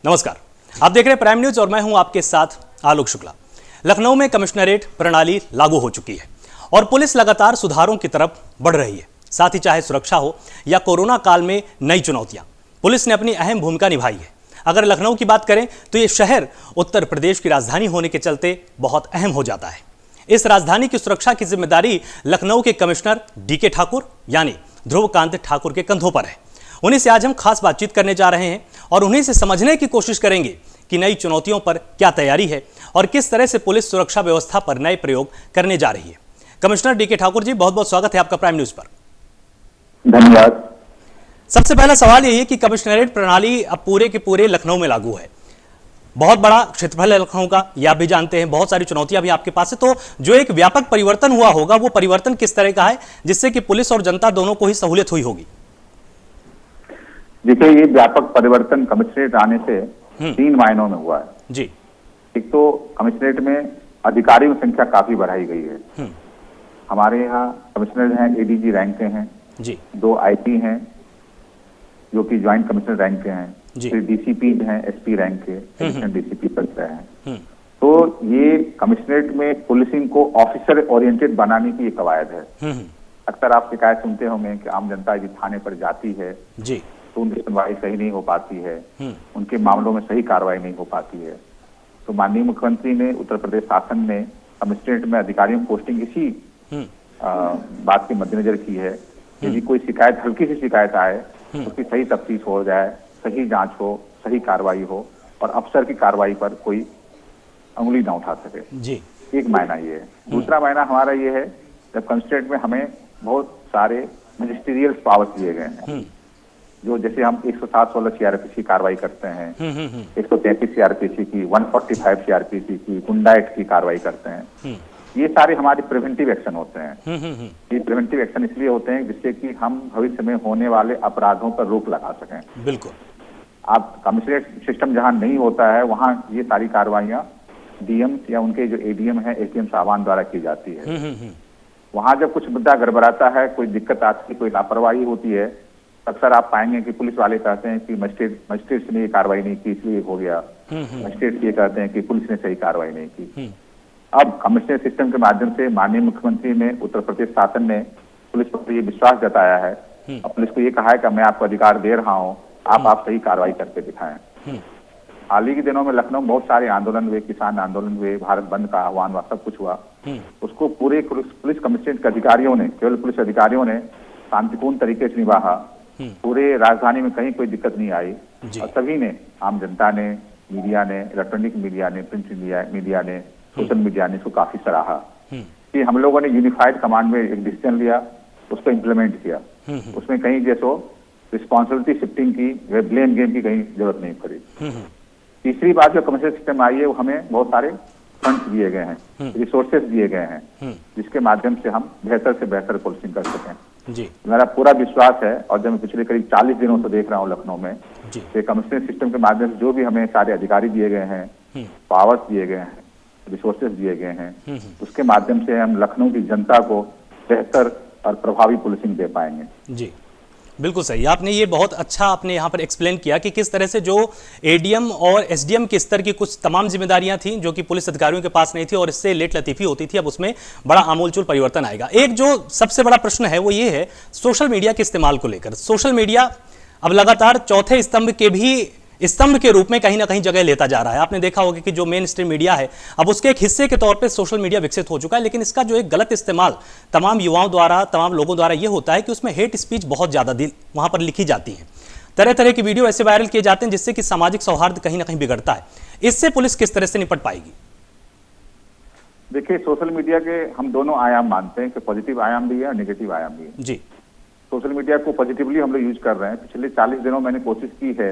नमस्कार, आप देख रहे हैं प्राइम न्यूज और मैं हूं आपके साथ आलोक शुक्ला। लखनऊ में कमिश्नरेट प्रणाली लागू हो चुकी है और पुलिस लगातार सुधारों की तरफ बढ़ रही है। साथ ही चाहे सुरक्षा हो या कोरोना काल में नई चुनौतियां, पुलिस ने अपनी अहम भूमिका निभाई है। अगर लखनऊ की बात करें तो ये शहर उत्तर प्रदेश की राजधानी होने के चलते बहुत अहम हो जाता है। इस राजधानी की सुरक्षा की जिम्मेदारी लखनऊ के कमिश्नर डीके ठाकुर यानी ध्रुवकांत ठाकुर के कंधों पर है। उन्हीं से आज हम खास बातचीत करने जा रहे हैं और उन्हीं से समझने की कोशिश करेंगे कि नई चुनौतियों पर क्या तैयारी है और किस तरह से पुलिस सुरक्षा व्यवस्था पर नए प्रयोग करने जा रही है। कमिश्नर डीके ठाकुर जी, बहुत बहुत स्वागत है आपका प्राइम न्यूज पर। धन्यवाद। सबसे पहला सवाल यही है कि कमिश्नरेट प्रणाली अब पूरे के पूरे लखनऊ में लागू है। बहुत बड़ा क्षेत्रफल है लखनऊ का, ये आप भी जानते हैं, बहुत सारी चुनौतियां भी आपके पास है। तो जो एक व्यापक परिवर्तन हुआ होगा वो परिवर्तन किस तरह का है जिससे कि पुलिस और जनता दोनों को ही सहूलियत हुई होगी? देखिए, ये व्यापक परिवर्तन कमिश्नरेट आने से 3 मायनों में हुआ है जी। एक तो कमिश्नरेट में अधिकारियों की संख्या काफी बढ़ाई गई है। हमारे यहाँ कमिश्नर हैं, एडीजी रैंक के हैं जी, 2 आईपी हैं जो कि ज्वाइंट कमिश्नर रैंक के हैं, फिर डीसीपी हैं, एसपी रैंक के, एडिशनल डीसीपी तक हैं। तो ये कमिश्नरेट में पुलिसिंग को ऑफिसर ओरिएंटेड बनाने की एक कवायद है। अक्सर आप शिकायत सुनते होंगे कि आम जनता जी थाने पर जाती है जी, तो उनकी सुनवाई सही नहीं हो पाती है, उनके मामलों में सही कार्रवाई नहीं हो पाती है। तो माननीय मुख्यमंत्री ने, उत्तर प्रदेश शासन ने कमिश्नरेट में अधिकारियों की पोस्टिंग इसी बात के मद्देनजर की है। यदि कोई शिकायत, हल्की सी शिकायत आए, उसकी सही तफ्तीश हो जाए, सही जांच हो, सही कार्रवाई हो और अफसर की कार्रवाई पर कोई उंगली ना उठा सके जी। एक मायना ये है। दूसरा मायना हमारा ये है, जब कमिश्नरेट में हमें बहुत सारे मिनिस्टीरियल पावर्स दिए गए हैं, जो जैसे हम 107-16 सीआरपीसी की कार्रवाई करते हैं, 133 सीआरपीसी की, 145 सीआरपीसी की, गुंडा एक्ट की कार्रवाई करते हैं। ये सारे हमारे प्रिवेंटिव एक्शन होते हैं। ये प्रिवेंटिव एक्शन इसलिए होते हैं जिससे कि हम भविष्य में होने वाले अपराधों पर रोक लगा सकें। बिल्कुल। आप कमिश्नरेट सिस्टम जहां नहीं होता है वहां ये सारी कार्रवाइयां डीएम या उनके जो एडीएम है, एसडीएम साहबान द्वारा की जाती है। वहां जब कुछ मुद्दा गड़बड़ाता है, कोई दिक्कत आती है, कोई लापरवाही होती है, अक्सर आप पाएंगे कि पुलिस वाले कहते हैं कि मजिस्ट्रेट ने ये कार्रवाई नहीं की इसलिए हो गया। मजिस्ट्रेट ये कहते हैं कि पुलिस ने सही कार्रवाई नहीं की। अब कमिश्नरेट सिस्टम के माध्यम से माननीय मुख्यमंत्री ने, उत्तर प्रदेश शासन ने पुलिस पर ये विश्वास जताया है और पुलिस को ये कहा है कि मैं आपको अधिकार दे रहा हूँ, आप सही कार्रवाई करके दिखाएं। हाल ही के दिनों में लखनऊ में बहुत सारे आंदोलन हुए, किसान आंदोलन हुए, भारत बंद का आह्वान हुआ, सब कुछ हुआ। उसको पूरे पुलिस कमिश्नरेट के अधिकारियों ने, केवल पुलिस अधिकारियों ने शांतिपूर्ण तरीके से निभाया। पूरे राजधानी में कहीं कोई दिक्कत नहीं आई और सभी ने, आम जनता ने, मीडिया ने, इलेक्ट्रॉनिक मीडिया ने, प्रिंट मीडिया ने, सोशल मीडिया ने इसको काफी सराहा कि हम लोगों ने यूनिफाइड कमांड में एक डिसीजन लिया, उसको इम्प्लीमेंट किया। उसमें कहीं जैसो रिस्पॉन्सिबिलिटी शिफ्टिंग की, ब्लेम गेम की कहीं जरूरत नहीं पड़ी। तीसरी बात जो कमिश्नरेट सिस्टम आई है, वो हमें बहुत सारे फंड्स दिए गए हैं, रिसोर्सेज दिए गए हैं, जिसके माध्यम से हम बेहतर से बेहतर पुलिसिंग कर सकें जी। मेरा पूरा विश्वास है और जब मैं पिछले करीब 40 दिनों से देख रहा हूँ लखनऊ में, कमिश्नरेट सिस्टम के माध्यम से जो भी हमें सारे अधिकारी दिए गए हैं, पावर्स दिए गए हैं, रिसोर्सेज दिए गए हैं, उसके माध्यम से हम लखनऊ की जनता को बेहतर और प्रभावी पुलिसिंग दे पाएंगे जी। बिल्कुल सही, आपने ये बहुत अच्छा आपने यहाँ पर एक्सप्लेन किया कि किस तरह से जो एडीएम और एसडीएम के स्तर की कुछ तमाम जिम्मेदारियां थी जो कि पुलिस अधिकारियों के पास नहीं थी और इससे लेट लतीफी होती थी, अब उसमें बड़ा आमूलचूल परिवर्तन आएगा। एक जो सबसे बड़ा प्रश्न है वो ये है सोशल मीडिया के इस्तेमाल को लेकर। सोशल मीडिया अब लगातार चौथे स्तंभ के रूप में कहीं ना कहीं जगह लेता जा रहा है। आपने देखा होगा कि जो मेन स्ट्रीम मीडिया है अब उसके एक हिस्से के तौर पे सोशल मीडिया विकसित हो चुका है, लेकिन इसका जो एक गलत इस्तेमाल तमाम युवाओं द्वारा, तमाम लोगों द्वारा ये होता है कि उसमें हेट स्पीच बहुत ज्यादा वहां पर लिखी जाती है, तरह तरह की वीडियो ऐसे वायरल किए जाते हैं जिससे कि सामाजिक सौहार्द कहीं ना कहीं बिगड़ता है। इससे पुलिस किस तरह से निपट पाएगी? देखिए, सोशल मीडिया के हम दोनों आयाम मानते हैं कि पॉजिटिव आयाम भी है और नेगेटिव आयाम भी है जी। सोशल मीडिया को पॉजिटिवली हम लोग यूज कर रहे हैं। पिछले 40 दिनों मैंने कोशिश की है,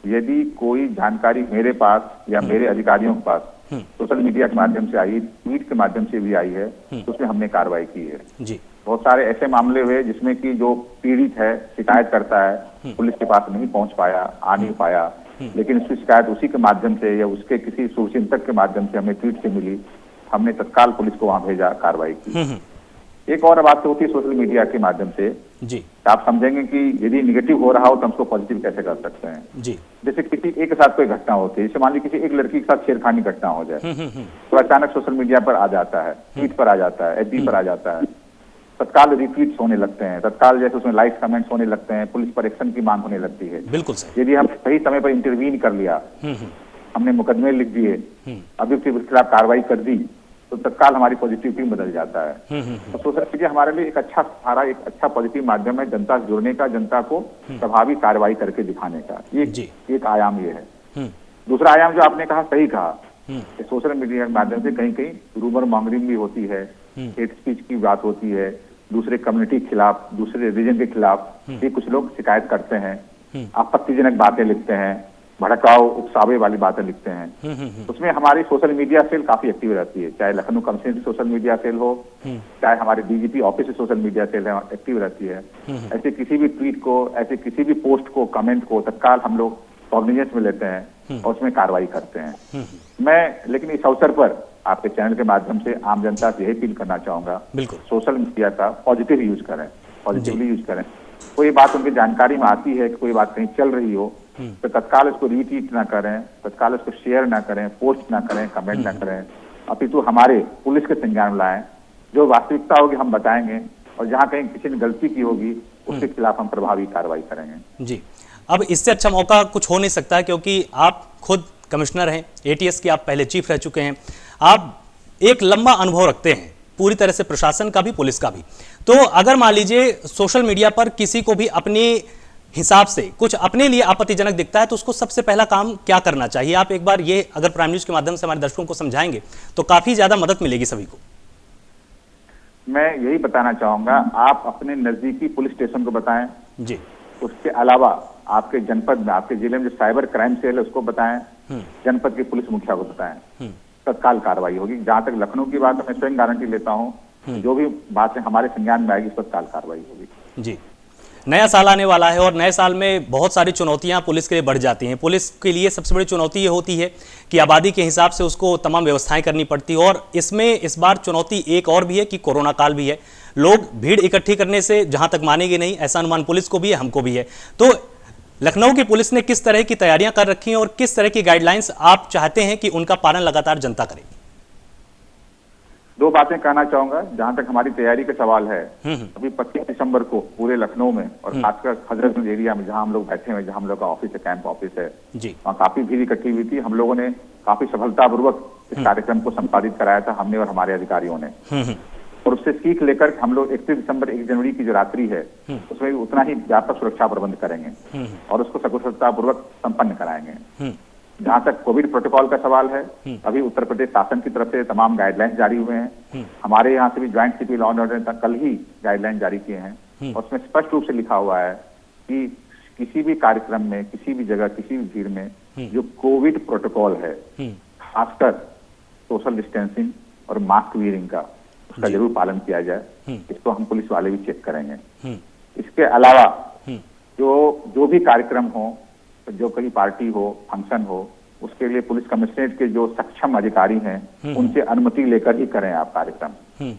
यदि कोई जानकारी मेरे पास या मेरे अधिकारियों के पास सोशल मीडिया के माध्यम से आई, ट्वीट के माध्यम से भी आई है, तो उसमें हमने कार्रवाई की है जी। बहुत सारे ऐसे मामले हुए जिसमें कि जो पीड़ित है, शिकायत करता है, पुलिस के पास नहीं पहुंच पाया, आ नहीं पाया, लेकिन उसकी शिकायत उसी के माध्यम से या उसके किसी शुभचिंतक के माध्यम से हमें ट्वीट से मिली, हमने तत्काल पुलिस को वहां भेजा, कार्रवाई की। एक और बात तो होती है सोशल मीडिया के माध्यम से, जी आप समझेंगे कि यदि निगेटिव हो रहा हो तो हम उसको पॉजिटिव कैसे कर सकते हैं। जी जैसे किसी एक के साथ कोई घटना होती है, जैसे मान लीजिए किसी एक लड़की के साथ छेड़खानी घटना हो जाए, तो अचानक सोशल मीडिया पर आ जाता है, ट्वीट पर आ जाता है, एफबी पर आ जाता है, तत्काल रिट्वीट्स होने लगते हैं, तत्काल जैसे उसमें लाइक कमेंट्स होने लगते हैं, पुलिस पर एक्शन की मांग होने लगती है। बिल्कुल सही। यदि हम सही समय पर इंटरवीन कर लिया, हमने मुकदमे लिख दिए, अभियुक्त के खिलाफ कार्रवाई कर दी, तो तत्काल हमारी पॉजिटिविटी बदल जाता है। तो सोशल मीडिया हमारे लिए एक अच्छा सहारा, एक अच्छा पॉजिटिव माध्यम है जनता से जुड़ने का, जनता को प्रभावी कार्रवाई करके दिखाने का। एक आयाम ये है। दूसरा आयाम जो आपने कहा, सही कहा कि सोशल मीडिया के माध्यम से कहीं कहीं रूमर मॉन्गरिंग भी होती है, हेट स्पीच की बात होती है, दूसरे कम्युनिटी के खिलाफ, दूसरे रिलीजन के खिलाफ भी कुछ लोग शिकायत करते हैं, आपत्तिजनक बातें लिखते हैं, भड़काऊ उकसावे वाली बातें लिखते हैं। उसमें हमारी सोशल मीडिया सेल काफी एक्टिव रहती है, चाहे Lucknow commissionerate social media cell हो, चाहे हमारे डीजीपी ऑफिस से सोशल मीडिया सेल है, एक्टिव रहती है। ऐसे किसी भी ट्वीट को, ऐसे किसी भी पोस्ट को, कमेंट को तत्काल हम लोग कॉग्निजेंस में लेते हैं और उसमें कार्रवाई करते हैं। मैं लेकिन इस अवसर पर आपके चैनल के माध्यम से आम जनता से यही अपील करना चाहूंगा, सोशल मीडिया का पॉजिटिव यूज करें, पॉजिटिवली यूज करें। कोई बात उनकी जानकारी में आती है कि कोई बात कहीं चल रही हो, तो तत्काल उसको रीट्वीट ना करें, तत्काल उसको शेयर ना करें, पोस्ट ना करें, कमेंट ना करें, अपितु हमारे पुलिस के संज्ञान में लाएं। जो वास्तविकता होगी हम बताएंगे, और जहां कहीं किसी ने गलती की होगी उसके खिलाफ हम प्रभावी कार्रवाई करेंगे। जी, अब इससे अच्छा मौका कुछ हो नहीं सकता, क्योंकि आप खुद कमिश्नर हैं, एटीएस के आप पहले चीफ रह चुके हैं, आप एक लंबा अनुभव रखते हैं पूरी तरह से, प्रशासन का भी, पुलिस का भी। तो अगर मान लीजिए सोशल मीडिया पर किसी को भी अपने हिसाब से कुछ अपने लिए आपत्तिजनक दिखता है, तो उसको सबसे पहला काम क्या करना चाहिए? आप एक बार ये अगर प्राइम न्यूज के माध्यम से हमारे दर्शकों को समझाएंगे तो काफी ज्यादा मदद मिलेगी सभी को। मैं यही बताना चाहूंगा, आप अपने नजदीकी पुलिस स्टेशन को बताएं जी। उसके अलावा आपके जनपद में, आपके जिले में जो साइबर क्राइम सेल है उसको बताएं, जनपद के पुलिस मुखिया को बताएं, तत्काल कार्रवाई होगी। जहां तक लखनऊ की बात है, मैं स्वयं गारंटी लेता हूं, जो भी बातें हमारे संज्ञान में आएगी उस पर तत्काल कार्रवाई होगी। जी, नया साल आने वाला है और नए साल में बहुत सारी चुनौतियां पुलिस के लिए बढ़ जाती हैं। पुलिस के लिए सबसे बड़ी चुनौती ये होती है कि आबादी के हिसाब से उसको तमाम व्यवस्थाएं करनी पड़ती है, और इसमें इस बार चुनौती एक और भी है कि कोरोना काल भी है। लोग भीड़ इकट्ठी करने से जहां तक मानेंगे नहीं, ऐसा अनुमान पुलिस को भी है, हमको भी है। तो लखनऊ की पुलिस ने किस तरह की तैयारियां कर रखी हैं और किस तरह की गाइडलाइंस आप चाहते हैं कि उनका पालन लगातार जनता करे? दो बातें कहना चाहूंगा। जहां तक हमारी तैयारी का सवाल है, अभी 25 दिसंबर को पूरे लखनऊ में और खासकर हजरतगंज एरिया में जहां हम लोग बैठे हुए, जहां हम लोग का ऑफिस है, कैंप ऑफिस है, वहां काफी भीड़ इकट्ठी हुई थी। हम लोगों ने काफी सफलतापूर्वक इस कार्यक्रम को संपादित कराया था, हमने और हमारे अधिकारियों ने। और उससे सीख लेकर हम लोग 31 दिसंबर 1 जनवरी की जो रात्रि है उसमें भी उतना ही व्यापक सुरक्षा प्रबंध करेंगे और उसको सकुशलतापूर्वक संपन्न कराएंगे। जहां तक कोविड प्रोटोकॉल का सवाल है, अभी उत्तर प्रदेश शासन की तरफ से तमाम गाइडलाइंस जारी हुए हैं। हमारे यहाँ से भी joint CP law and order तक कल ही गाइडलाइन जारी किए हैं, और उसमें स्पष्ट रूप से लिखा हुआ है कि किसी भी कार्यक्रम में, किसी भी जगह, किसी भी भीड़ में जो कोविड प्रोटोकॉल है, खासकर सोशल डिस्टेंसिंग और मास्क वियरिंग का, उसका जरूर पालन किया जाए। इसको हम पुलिस वाले भी चेक करेंगे। इसके अलावा जो भी कार्यक्रम हो, जो कहीं पार्टी हो, फंक्शन हो, उसके लिए पुलिस कमिश्नरेट के जो सक्षम अधिकारी हैं उनसे अनुमति लेकर ही करें आप कार्यक्रम।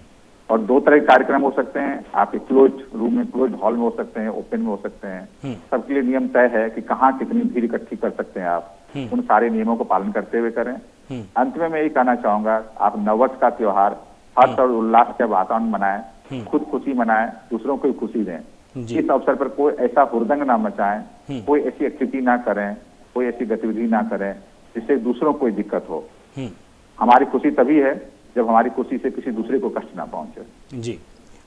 और दो तरह के कार्यक्रम हो सकते हैं, आप क्लोज रूम में, क्लोज हॉल में हो सकते हैं, ओपन में हो सकते हैं। सबके लिए नियम तय है कि कहाँ कितनी भीड़ इकट्ठी कर सकते हैं आप, उन सारे नियमों को पालन करते हुए करें। अंत में मैं यही कहना चाहूंगा, आप नववर्ष का त्योहार हर्ष और उल्लास के वातावरण मनाएं, खुद खुशी मनाएं, दूसरों को खुशी दें। इस अवसर पर कोई ऐसा हुड़दंग ना मचाएं, कोई ऐसी एक्टिविटी ना करें, कोई ऐसी गतिविधि ना करें जिससे दूसरों को कोई दिक्कत हो। हमारी खुशी तभी है जब हमारी खुशी से किसी दूसरे को कष्ट ना पहुंचे। जी,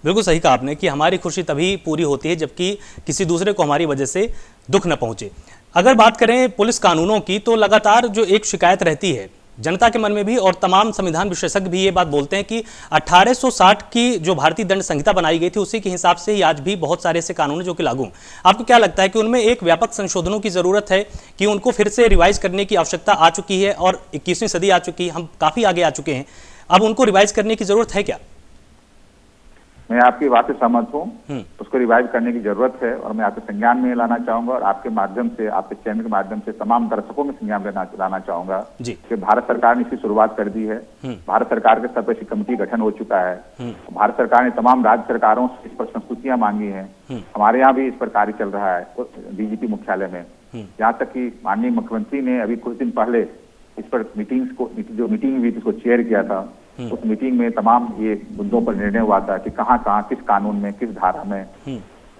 बिल्कुल सही कहा आपने कि हमारी खुशी तभी पूरी होती है जबकि किसी दूसरे को हमारी वजह से दुख न पहुंचे। अगर बात करें पुलिस कानूनों की, तो लगातार जो एक शिकायत रहती है जनता के मन में भी, और तमाम संविधान विशेषज्ञ भी ये बात बोलते हैं कि 1860 की जो भारतीय दंड संहिता बनाई गई थी उसी के हिसाब से ही आज भी बहुत सारे ऐसे कानून जो कि लागू। आपको क्या लगता है कि उनमें एक व्यापक संशोधनों की जरूरत है, कि उनको फिर से रिवाइज करने की आवश्यकता आ चुकी है, और 21वीं सदी आ चुकी है, हम काफी आगे आ चुके हैं, अब उनको रिवाइज करने की जरूरत है क्या? मैं आपकी बात से सहमत हूँ। उसको रिवाइव करने की जरूरत है और मैं आपके संज्ञान में लाना चाहूंगा और आपके माध्यम से, आपके चैनल के माध्यम से तमाम दर्शकों में संज्ञान में लाना चाहूंगा कि भारत सरकार ने इसकी शुरुआत कर दी है। भारत सरकार के स्तर पर इसकी कमेटी गठन हो चुका है। भारत सरकार ने तमाम राज्य सरकारों से इस पर संस्तुतियां मांगी हैं। हमारे यहाँ भी इस पर कार्य चल रहा है डीजीपी मुख्यालय में। यहाँ तक कि माननीय मुख्यमंत्री ने अभी कुछ दिन पहले इस पर मीटिंग्स को, जो मीटिंग हुई थी उसको चेयर किया था। उस मीटिंग में तमाम ये मुद्दों पर निर्णय हुआ था कि कहाँ कहाँ, किस कानून में, किस धारा में,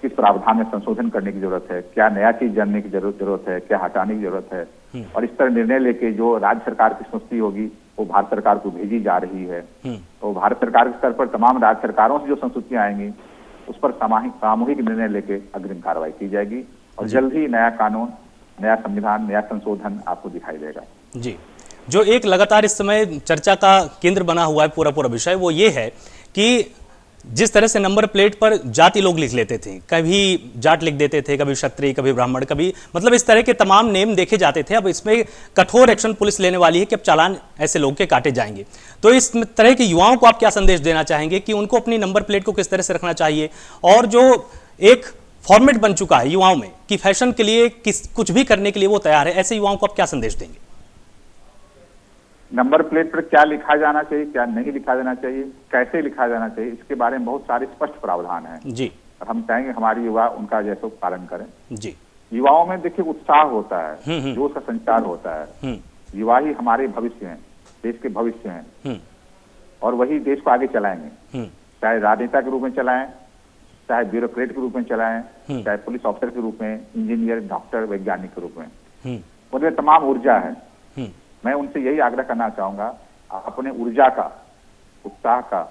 किस प्रावधान में संशोधन करने की जरूरत है, क्या नया चीज जानने की जरूरत है, क्या हटाने की जरूरत है। और इस तरह निर्णय लेके जो राज्य सरकार की स्मृति होगी वो भारत सरकार को भेजी जा रही है। तो भारत सरकार के स्तर पर तमाम राज्य सरकारों से जो संस्तुतियां आएंगी उस पर सामूहिक निर्णय लेके अग्रिम कार्रवाई की जाएगी और जल्द ही नया कानून, नया संविधान, नया संशोधन आपको दिखाई देगा। जी, जो एक लगातार इस समय चर्चा का केंद्र बना हुआ है पूरा विषय, वो ये है कि जिस तरह से नंबर प्लेट पर जाति लोग लिख लेते थे, कभी जाट लिख देते थे, कभी क्षत्रिय, कभी ब्राह्मण, कभी मतलब इस तरह के तमाम नेम देखे जाते थे। अब इसमें कठोर एक्शन पुलिस लेने वाली है कि अब चालान ऐसे लोग के काटे जाएंगे। तो इस तरह के युवाओं को आप क्या संदेश देना चाहेंगे कि उनको अपनी नंबर प्लेट को किस तरह से रखना चाहिए, और जो एक फॉर्मेट बन चुका है युवाओं में कि फैशन के लिए कुछ भी करने के लिए वो तैयार है, ऐसे युवाओं को आप क्या संदेश देंगे? नंबर प्लेट पर क्या लिखा जाना चाहिए, क्या नहीं लिखा जाना चाहिए, कैसे लिखा जाना चाहिए, इसके बारे में बहुत सारे स्पष्ट प्रावधान हैं जी। और हम चाहेंगे हमारे युवा उनका जैसा पालन करें जी। युवाओं में देखिए उत्साह होता है, जोश का संचार होता है। युवा ही हमारे भविष्य हैं, देश के भविष्य हैं और वही देश को आगे चलाएंगे। चाहे राजनेता के रूप में चलाएं, चाहे ब्यूरोक्रेट के रूप में चलाएं, चाहे पुलिस ऑफिसर के रूप में, इंजीनियर, डॉक्टर, वैज्ञानिक के रूप में, उनमें तमाम ऊर्जा है। मैं उनसे यही आग्रह करना चाहूंगा, अपने ऊर्जा का, उत्साह का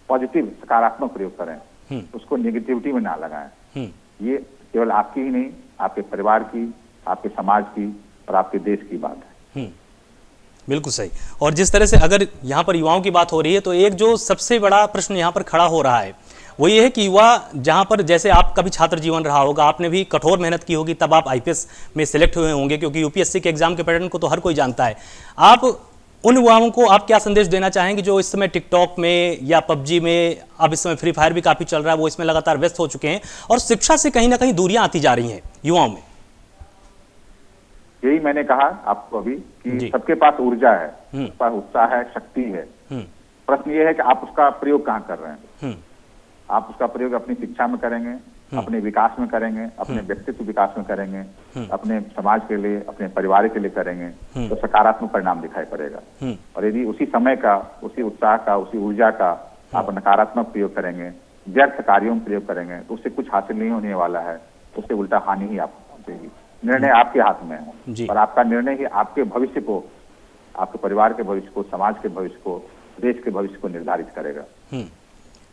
पॉजिटिव, सकारात्मक प्रयोग करें, उसको नेगेटिविटी में ना लगाएं। ये केवल आपकी ही नहीं, आपके परिवार की, आपके समाज की और आपके देश की बात है। बिल्कुल सही। और जिस तरह से अगर यहाँ पर युवाओं की बात हो रही है तो एक जो सबसे बड़ा प्रश्न यहाँ पर खड़ा हो रहा है वो ये है कि युवा जहाँ पर, जैसे आपका भी छात्र जीवन रहा होगा, आपने भी कठोर मेहनत की होगी, तब आप आईपीएस में सिलेक्ट हुए होंगे, क्योंकि यूपीएससी के एग्जाम के पैटर्न को तो हर कोई जानता है। आप उन युवाओं को आप क्या संदेश देना चाहेंगे जो इस समय टिकटॉक में या पबजी में, अब इस समय फ्री फायर भी काफी चल रहा है, वो इसमें लगातार व्यस्त हो चुके हैं और शिक्षा से कहीं ना कहीं दूरियां आती जा रही हैं युवाओं में? यही मैंने कहा आपको अभी कि सबके पास ऊर्जा है, सबके पास उत्साह है, शक्ति है। प्रश्न ये है कि आप उसका प्रयोग कहाँ कर रहे हैं। आप उसका प्रयोग अपनी शिक्षा में करेंगे, अपने विकास में करेंगे, अपने व्यक्तित्व विकास में करेंगे, अपने समाज के लिए, अपने परिवार के लिए करेंगे, तो सकारात्मक परिणाम दिखाई पड़ेगा। और यदि उसी समय का, उसी उत्साह का, उसी ऊर्जा का आप नकारात्मक प्रयोग करेंगे, व्यर्थ कार्यों में प्रयोग करेंगे, तो उससे कुछ हासिल नहीं होने वाला है, उससे उल्टा हानि ही आपको पहुंचेगी। निर्णय आपके हाथ में है और आपका निर्णय ही आपके भविष्य को, आपके परिवार के भविष्य को, समाज के भविष्य को, देश के भविष्य को निर्धारित करेगा।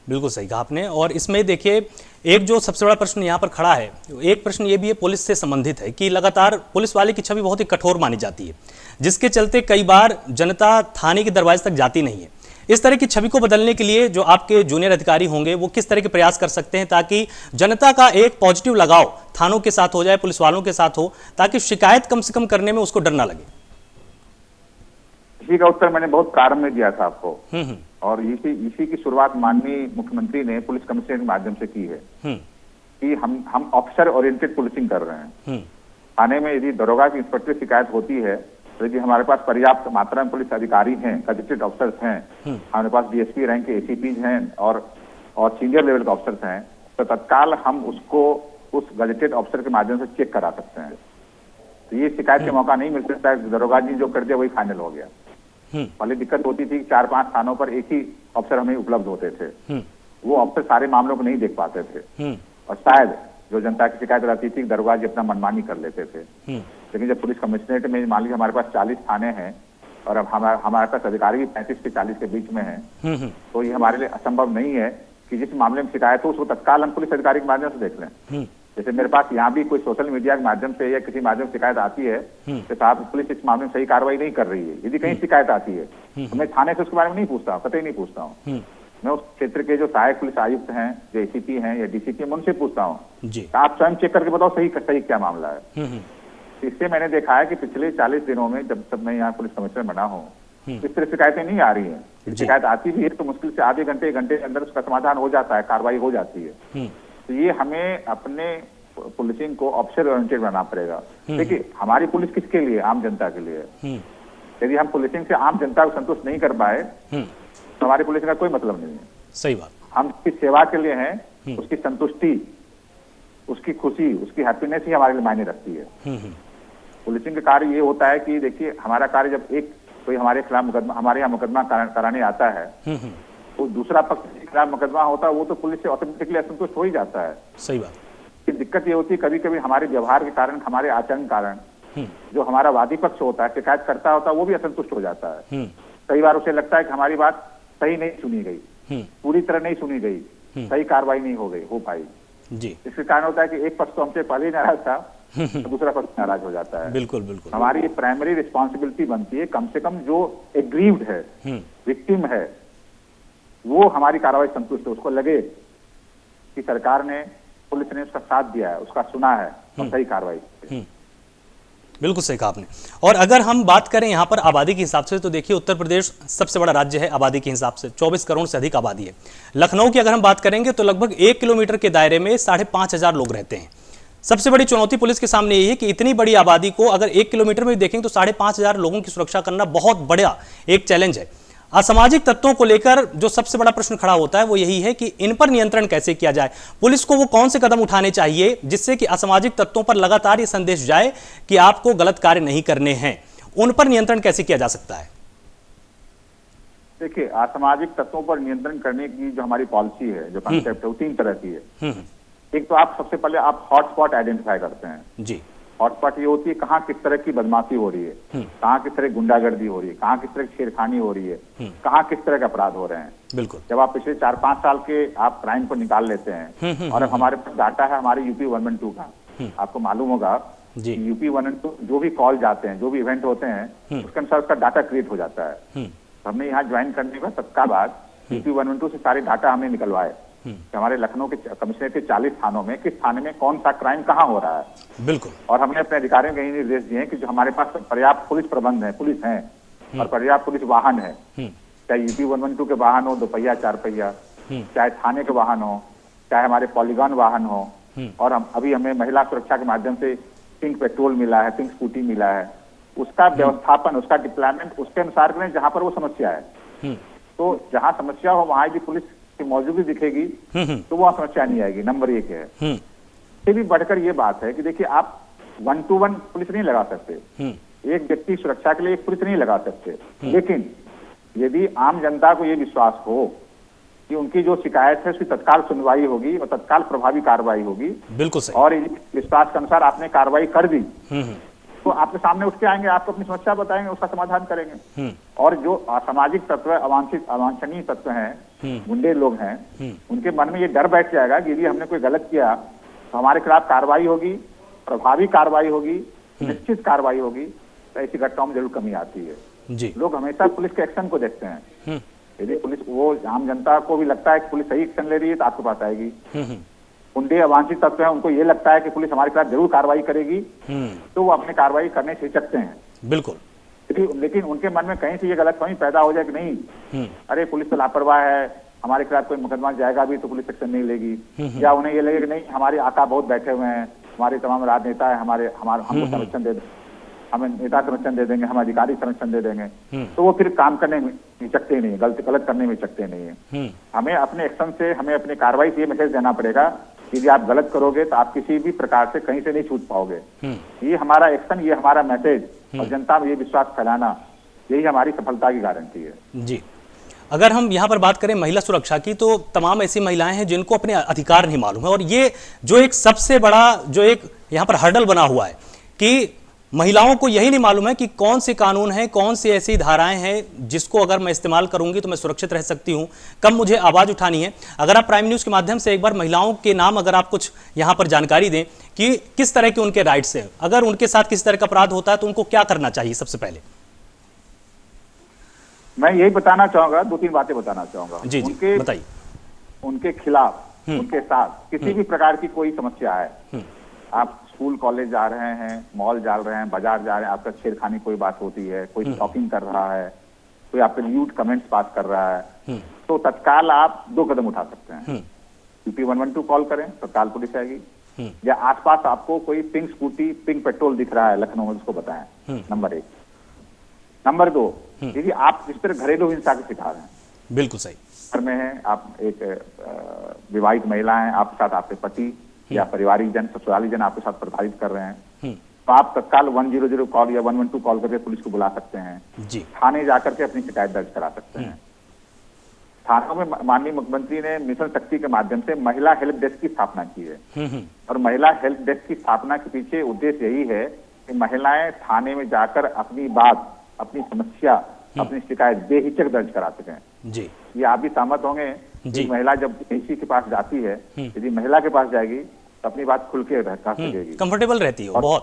बिल्कुल सही कहा आपने। और इसमें देखिए एक जो सबसे बड़ा प्रश्न यहाँ पर खड़ा है, एक प्रश्न ये भी है, पुलिस से संबंधित है कि लगातार पुलिस वाले की छवि बहुत ही कठोर मानी जाती है, जिसके चलते कई बार जनता थाने के दरवाजे तक जाती नहीं है। इस तरह की छवि को बदलने के लिए जो आपके जूनियर अधिकारी होंगे वो किस तरह के प्रयास कर सकते हैं ताकि जनता का एक पॉजिटिव लगाव थानों के साथ हो जाए, पुलिस वालों के साथ हो, ताकि शिकायत कम से कम करने में उसको डर ना लगे? इसी का उत्तर मैंने बहुत प्रारंभ में दिया था आपको, और इसी की शुरुआत माननीय मुख्यमंत्री ने पुलिस कमिश्नर के माध्यम से की है कि हम ऑफिसर ओरिएंटेड पुलिसिंग कर रहे हैं। थाने में यदि दरोगा की इंस्पेक्टर शिकायत होती है तो यदि हमारे पास पर्याप्त मात्रा में पुलिस अधिकारी हैं, गजेटेड ऑफिसर्स हैं, हमारे पास डीएसपी रैंक के एसीपीज हैं और सीनियर लेवल के ऑफिसर्स हैं, तो तत्काल हम उसको उस गजेटेड ऑफिसर के माध्यम से चेक करा सकते हैं। तो ये शिकायत का मौका नहीं मिल सकता है, दरोगा जी जो कर दिया वही फाइनल हो गया। पहले दिक्कत होती थी 4-5 थानों पर एक ही अफसर हमें उपलब्ध होते थे, वो अफसर सारे मामलों को नहीं देख पाते थे और शायद जो जनता की शिकायत रहती थी दरोगा जी अपना मनमानी कर लेते थे। लेकिन जब पुलिस कमिश्नरेट में मान लीजिए हमारे पास 40 थाने हैं और अब हमारे पास अधिकारी भी 35 से 40 के बीच में हैं, तो ये हमारे लिए असंभव नहीं है कि जिस मामले में शिकायत हो उसको तत्काल हम पुलिस अधिकारी के माध्यम से देख लें। जैसे मेरे पास यहाँ भी कोई सोशल मीडिया के माध्यम से या किसी माध्यम से शिकायत आती है कि साहब पुलिस इस मामले में सही कार्रवाई नहीं कर रही है, यदि कहीं शिकायत आती है तो मैं थाने से उसके बारे में नहीं पूछता हूँ, कतई नहीं पूछता हूँ। मैं उस क्षेत्र के जो सहायक पुलिस आयुक्त हैं, जो एसीपी हैं या डीसीपी, मैं उनसे पूछता हूँ आप स्वयं चेक करके बताओ सही क्या मामला है। इससे मैंने देखा है कि पिछले 40 दिनों में जब मैं यहाँ पुलिस कमिश्नर बना हूँ इस तरह शिकायतें नहीं आ रही हैं। जी। शिकायत आती भी है तो मुश्किल से आधे घंटे, एक घंटे के अंदर उसका समाधान हो जाता है, कार्रवाई हो जाती है। तो ये हमें अपने पुलिसिंग को ऑफिसर ओरिएंटेड बनाना पड़ेगा। देखिए, हमारी पुलिस किसके लिए? आम जनता के लिए। यदि हम पुलिसिंग से आम जनता को संतुष्ट नहीं कर पाए तो हमारी पुलिसिंग का कोई मतलब नहीं है। सही बात। हम उसकी सेवा के लिए हैं, उसकी संतुष्टि, उसकी खुशी, उसकी हैप्पीनेस ही हमारे लिए मायने रखती है। पुलिसिंग का कार्य ये होता है कि देखिए, हमारा कार्य जब एक कोई हमारे खिलाफ मुकदमा, हमारे यहाँ मुकदमा कराने आता है तो दूसरा पक्ष के खिलाफ मुकदमा होता है, वो तो पुलिस से ऑटोमेटिकली असंतुष्ट हो ही जाता है। सही बात। कि दिक्कत ये होती है कभी कभी हमारे व्यवहार के कारण, हमारे आचरण कारण जो हमारा वादी पक्ष होता है, शिकायत करता होता है, वो भी असंतुष्ट हो जाता है। कई बार उसे लगता है कि हमारी बात सही नहीं सुनी गई, पूरी तरह नहीं सुनी गई, सही कार्रवाई नहीं हो पाई जी। इसके कारण होता है कि एक पक्ष तो हमसे पहले ही नाराज था, तो दूसरा पक्ष नाराज हो जाता है। बिल्कुल बिल्कुल। हमारी प्राइमरी रिस्पॉन्सिबिलिटी बनती है कम से कम जो एग्रीव्ड है, विक्टिम है, वो हमारी कार्रवाई संतुष्ट है, उसको लगे कि सरकार ने, पुलिस ने उसका साथ दिया है, उसका सुना है और सही कार्रवाई। बिल्कुल सही कहा आपने। और अगर हम बात करें यहाँ पर आबादी के हिसाब से, तो देखिए उत्तर प्रदेश सबसे बड़ा राज्य है आबादी के हिसाब से, 24 करोड़ से अधिक आबादी है। लखनऊ की अगर हम बात करेंगे तो लगभग 1 किलोमीटर के दायरे में 5,500 लोग रहते हैं। सबसे बड़ी चुनौती पुलिस के सामने यही है कि इतनी बड़ी आबादी को अगर 1 किलोमीटर में देखेंगे तो 5,500 लोगों की सुरक्षा करना बहुत बड़ा एक चैलेंज है। असामाजिक तत्वों को लेकर जो सबसे बड़ा प्रश्न खड़ा होता है वो यही है कि इन पर नियंत्रण कैसे किया जाए। पुलिस को वो कौन से कदम उठाने चाहिए जिससे कि असामाजिक तत्वों पर लगातार ये संदेश जाए कि आपको गलत कार्य नहीं करने हैं, उन पर नियंत्रण कैसे किया जा सकता है? देखिए, असामाजिक तत्वों पर नियंत्रण करने की जो हमारी पॉलिसी है, जो कंसेप्ट है, वो 3 तरह की है। एक तो आप सबसे पहले आप हॉटस्पॉट आइडेंटिफाई करते हैं जी। हॉटस्पॉट ये होती है कहाँ किस तरह की बदमाशी हो रही है, कहाँ किस तरह की गुंडागर्दी हो रही है, कहाँ किस तरह की छेड़खानी हो रही है, कहाँ किस तरह के अपराध हो रहे हैं। बिल्कुल। जब आप पिछले 4-5 साल के आप क्राइम को निकाल लेते हैं और अब हमारे पास डाटा है हमारे यूपी 112 का, आपको मालूम होगा यूपी 112 जो भी कॉल जाते हैं, जो भी इवेंट होते हैं, उसके अनुसार उसका डाटा क्रिएट हो जाता है। हमने यहाँ ज्वाइन करने के तत्काल बाद यूपी 112 से सारे डाटा हमने निकलवाए कि हमारे लखनऊ के कमिश्नरेट के 40 थानों में किस थाने में कौन सा क्राइम कहाँ हो रहा है। बिल्कुल। और हमने अपने अधिकारियों को यही निर्देश दिए हैं कि जो हमारे पास पर्याप्त पुलिस प्रबंध है, पुलिस है और पर्याप्त पुलिस वाहन है, चाहे यूपी 112 के वाहन हो, 2 पहिया 4 पहिया, चाहे थाने के वाहन हो, चाहे हमारे पॉलीगॉन वाहन हो, और अभी हमें महिला सुरक्षा के माध्यम से पिंक पेट्रोल मिला है, पिंक स्कूटी मिला है, उसका व्यवस्थापन, उसका डिप्लॉयमेंट उसके अनुसार करें जहां पर वो समस्या है। तो जहां समस्या हो वहां यदि पुलिस की मौजूदगी दिखेगी तो वहां समस्या नहीं आएगी। नंबर 1 है। इससे भी बढ़कर ये बात है कि देखिए, आप 1-to-1 पुलिस नहीं लगा सकते, एक व्यक्ति सुरक्षा के लिए एक पुलिस नहीं लगा सकते, लेकिन यदि आम जनता को ये विश्वास हो कि उनकी जो शिकायत है उसकी तत्काल सुनवाई होगी और तत्काल प्रभावी कार्रवाई होगी, बिल्कुल सही, और विश्वास के अनुसार आपने कार्रवाई कर दी तो आपके सामने उठ के आएंगे, आपको अपनी समस्या बताएंगे, उसका समाधान करेंगे। और जो असामाजिक तत्व, अवांछनीय तत्व हैं, गुंडे लोग हैं, उनके मन में ये डर बैठ जाएगा कि यदि हमने कोई गलत किया तो हमारे खिलाफ कार्रवाई होगी, प्रभावी कार्रवाई होगी, निश्चित कार्रवाई होगी। तो ऐसी घटनाओं में जरूर कमी आती है जी। लोग हमेशा पुलिस के एक्शन को देखते हैं। यदि पुलिस, वो आम जनता को भी लगता है कि पुलिस सही एक्शन ले रही है तो आपके पास आएगी। गुंडे अवांछित तत्व है, उनको ये लगता है कि पुलिस हमारे खिलाफ जरूर कार्रवाई करेगी, तो वो अपने कार्रवाई करने से हिचकते हैं। बिल्कुल। लेकिन उनके मन में कहीं से ये गलतफहमी पैदा हो जाए कि नहीं, अरे पुलिस तो लापरवाह है, हमारे खिलाफ कोई मुकदमा जाएगा भी तो पुलिस एक्शन नहीं लेगी, या उन्हें ये लगे कि नहीं हमारे आका बहुत बैठे हुए हैं, हमारे तमाम राजनेता है, हमको संरक्षण दे, हमें नेता संरक्षण दे देंगे, हम अधिकारी संरक्षण दे देंगे, तो वो फिर काम करने में हिचकते नहीं, गलत करने में हिचकते नहीं है। हमें अपने एक्शन से, हमें अपनी कार्रवाई से ये मैसेज देना पड़ेगा कि यदि आप गलत करोगे तो आप किसी भी प्रकार से कहीं से नहीं छूट पाओगे। ये हमारा एक्शन, ये हमारा मैसेज और जनता में ये विश्वास फैलाना, यही हमारी सफलता की गारंटी है जी। अगर हम यहाँ पर बात करें महिला सुरक्षा की, तो तमाम ऐसी महिलाएं हैं जिनको अपने अधिकार नहीं मालूम है, और ये जो एक सबसे बड़ा जो एक यहाँ पर हर्डल बना हुआ है कि महिलाओं को यही नहीं मालूम है कि कौन से कानून हैं, कौन सी ऐसी धाराएं हैं जिसको अगर मैं इस्तेमाल करूंगी तो मैं सुरक्षित रह सकती हूं, कब मुझे आवाज उठानी है। अगर आप प्राइम न्यूज के माध्यम से एक बार महिलाओं के नाम अगर आप कुछ यहां पर जानकारी दें कि किस तरह के उनके राइट्स हैं, अगर उनके साथ किस तरह का अपराध होता है तो उनको क्या करना चाहिए। सबसे पहले मैं यही बताना चाहूंगा, 2-3 बातें बताना चाहूंगा जी। उनके बताइए, उनके खिलाफ, उनके साथ किसी भी प्रकार की कोई समस्या है, आप स्कूल कॉलेज जा रहे हैं, मॉल जा रहे हैं, बाजार जा रहे हैं, आपका छेड़खानी कोई बात होती है, कोई स्टॉकिंग कर रहा है, कोई आप पे ल्यूड कमेंट्स पास कर रहा है, तो तत्काल आप 2 कदम उठा सकते हैं। यूपी 112 कॉल करें, तत्काल पुलिस आएगी। या आसपास आपको कोई पिंक स्कूटी, पिंक पेट्रोल दिख रहा है लखनऊ में, उसको बताएं, नंबर 1। नंबर 2, यदि आप जिस तरह घरेलू हिंसा के शिकार हैं, बिल्कुल सही, घर में हैं आप, एक विवाहित महिला हैं, आपके साथ आपके पति या पारिवारिक जन, ससुराली जन आपके साथ प्रताड़ित कर रहे हैं, तो आप तत्काल 100 कॉल या 112 कॉल करके पुलिस को बुला सकते हैं। जी, थाने जाकर के अपनी शिकायत दर्ज करा सकते हैं। थानों में माननीय मुख्यमंत्री ने मिशन शक्ति के माध्यम से महिला हेल्प डेस्क की स्थापना की है। और महिला हेल्प डेस्क की स्थापना के पीछे उद्देश्य यही है कि महिलाएं थाने में जाकर अपनी बात, अपनी समस्या, अपनी शिकायत बेहिचक दर्ज करा सकें। जी, ये आप भी सहमत होंगे कि महिला जब किसी के पास जाती है, यदि महिला के पास जाएगी तो अपनी बात खुल के कह सकेगी, कंफर्टेबल रहती है वो बहुत।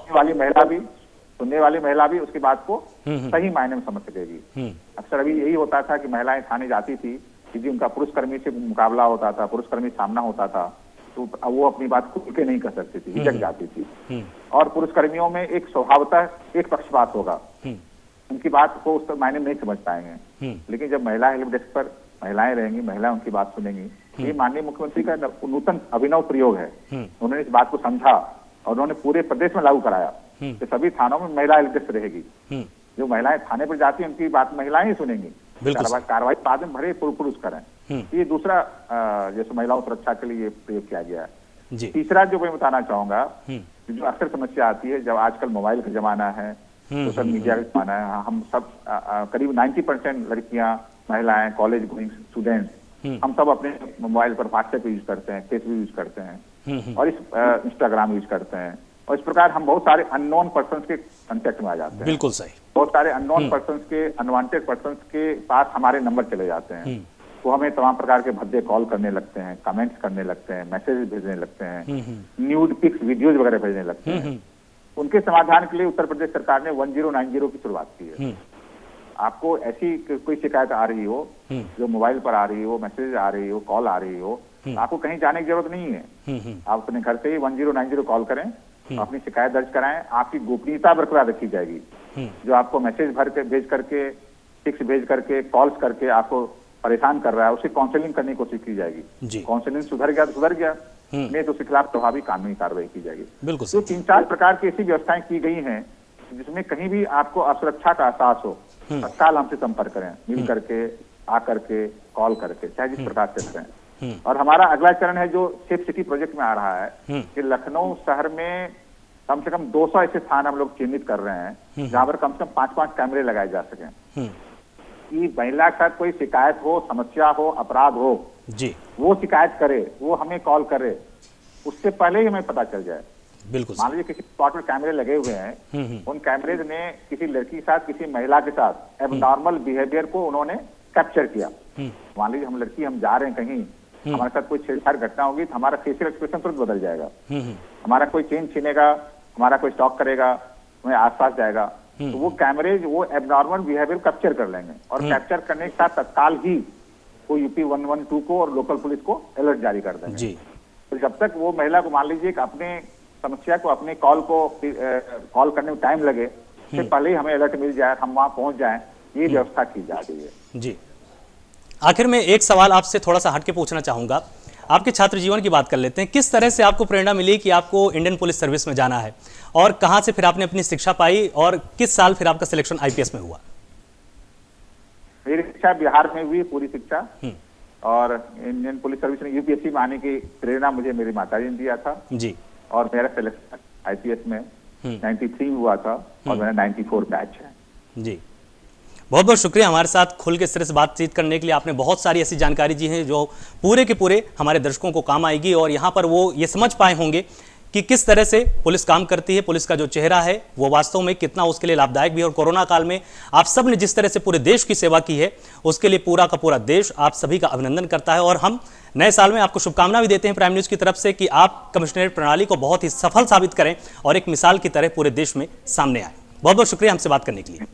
सुनने वाली महिला भी उसकी बात को सही मायने में समझ सकेगी। अक्सर अभी यही होता था कि महिलाएं थाने जाती थी, यदि उनका पुरुषकर्मी से मुकाबला होता था, पुरुषकर्मी सामना होता था, तो वो अपनी बात खुल के नहीं कर सकती थी, हिचक जाती थी। और पुरुषकर्मियों में एक स्वभावतः एक पक्षपात होगा, उनकी बात को उस मायने में नहीं समझ पाएंगे। लेकिन जब महिला हेल्प डेस्क पर महिलाएं रहेंगी, महिला उनकी बात सुनेंगी, ये माननीय मुख्यमंत्री का नूतन अभिनव प्रयोग है। उन्होंने इस बात को समझा और उन्होंने पूरे प्रदेश में लागू कराया कि सभी थानों में महिला हेल्प डेस्क रहेगी। जो महिलाएं थाने पर जाती हैं उनकी बात महिलाएं ही सुनेंगी, कार्रवाई बाद में भरे पुरुष करें। ये दूसरा जैसे महिलाओं सुरक्षा के लिए प्रयोग किया गया है। तीसरा जो मैं बताना चाहूंगा, जो अक्सर समस्या आती है, जब आजकल मोबाइल का जमाना है, सोशल मीडिया का जमाना है, हम सब करीब 90% लड़कियां, महिलाएं, कॉलेज गोइंग स्टूडेंट्स, हम सब अपने मोबाइल पर व्हाट्सएप यूज करते हैं, फेसबुक यूज करते हैं और इंस्टाग्राम यूज करते हैं। और इस प्रकार हम बहुत सारे अननोन पर्सन्स के कांटेक्ट में आ जाते हैं। बिल्कुल सही। बहुत सारे अननोन पर्सन्स के, अनवांटेड पर्सन्स के पास हमारे नंबर चले जाते हैं। वो हमें तमाम प्रकार के भद्दे कॉल करने लगते हैं, कमेंट्स करने लगते हैं, मैसेज भेजने लगते हैं, न्यूड पिक्स, वीडियोज वगैरह भेजने लगते हैं। उनके समाधान के लिए उत्तर प्रदेश सरकार ने 1090 की शुरुआत की है। आपको ऐसी कोई शिकायत आ रही हो, जो मोबाइल पर आ रही हो, मैसेज आ रही हो, कॉल आ रही हो, आपको कहीं जाने की जरूरत नहीं है। आप अपने घर से ही 1090 कॉल करें, अपनी शिकायत दर्ज कराएं, आपकी गोपनीयता बरकरार रखी जाएगी। जो आपको मैसेज भेज करके, टिक्स भेज करके, कॉल्स करके आपको परेशान कर रहा है, उसकी काउंसलिंग करने की कोशिश की जाएगी। काउंसलिंग सुधर गया तो सुधर गया, नहीं तो उसके खिलाफ प्रभावी कानूनी कार्रवाई की जाएगी। बिल्कुल। तो 3-4 प्रकार की ऐसी व्यवस्थाएं की गई हैं जिसमें कहीं भी आपको असुरक्षा का एहसास हो, तत्काल हमसे संपर्क करें, मिल करके, आकर के, कॉल करके, चाहे जिस प्रकार से करें। और हमारा अगला चरण है जो सेफ सिटी प्रोजेक्ट में आ रहा है कि लखनऊ शहर में कम से कम 200 ऐसे स्थान हम लोग चिन्हित कर रहे हैं जहां पर कम से कम 5-5 कैमरे लगाए जा सकें कि महिला के साथ कोई शिकायत हो, समस्या हो, अपराध हो जी, वो शिकायत करे, वो हमें कॉल करे, उससे पहले ही हमें पता चल जाए। बिल्कुल। मान लीजिए किसी स्पॉट पर कैमरे लगे हुए हैं, उन कैमरेज ने किसी लड़की के साथ, किसी महिला के साथ एबनॉर्मल बिहेवियर को उन्होंने कैप्चर किया। मान लीजिए हम जा रहे हैं कहीं, हमारे साथ कोई छेड़छाड़ घटना होगी तो हमारा फेशियल एक्सप्रेशन तुरंत बदल जाएगा। हमारा कोई चेन छीनेगा, हमारा कोई स्टॉक करेगा, हमें आसपास जाएगा, तो वो कैमरेज वो एबनॉर्मल बिहेवियर कैप्चर कर लेंगे और कैप्चर करने के साथ तत्काल ही वो यूपी 112 को और लोकल पुलिस को अलर्ट जारी कर देंगे। तो जब तक वो महिला को मान लीजिए कि अपने समस्या को, अपने कॉल को कॉल करने में टाइम लगे, उससे पहले ही हमें अलर्ट मिल जाए, हम वहां पहुंच जाएं, ये व्यवस्था की जा रही है। जी, आखिर में एक सवाल आपसे थोड़ा सा हटके पूछना चाहूंगा। आपके छात्र जीवन की बात कर लेते हैं। किस तरह से आपको प्रेरणा मिली कि आपको इंडियन पुलिस सर्विस में जाना है और कहां से फिर आपने अपनी शिक्षा पाई और किस साल फिर आपका सिलेक्शन आईपीएस में हुआ? मेरी शिक्षा बिहार में हुई, पूरी शिक्षा, और इंडियन पुलिस सर्विस में यूपीएससी में आने की प्रेरणा मुझे मेरी माताजी ने दिया था जी। और मेरा सिलेक्शन आईपीएस में 93 हुआ था और मेरा 94 बैच है। जी, बहुत बहुत शुक्रिया हमारे साथ खुल के इस तरह से बातचीत करने के लिए। आपने बहुत सारी ऐसी जानकारी दी है जो पूरे के पूरे हमारे दर्शकों को काम आएगी और यहाँ पर वो ये समझ पाए होंगे कि किस तरह से पुलिस काम करती है, पुलिस का जो चेहरा है वो वास्तव में कितना उसके लिए लाभदायक भी है। और कोरोना काल में आप सब ने जिस तरह से पूरे देश की सेवा की है उसके लिए पूरा का पूरा देश आप सभी का अभिनंदन करता है। और हम नए साल में आपको शुभकामना भी देते हैं प्राइम न्यूज़ की तरफ से कि आप कमिश्नरेट प्रणाली को बहुत ही सफल साबित करें और एक मिसाल की तरह पूरे देश में सामने आए। बहुत बहुत शुक्रिया हमसे बात करने के लिए।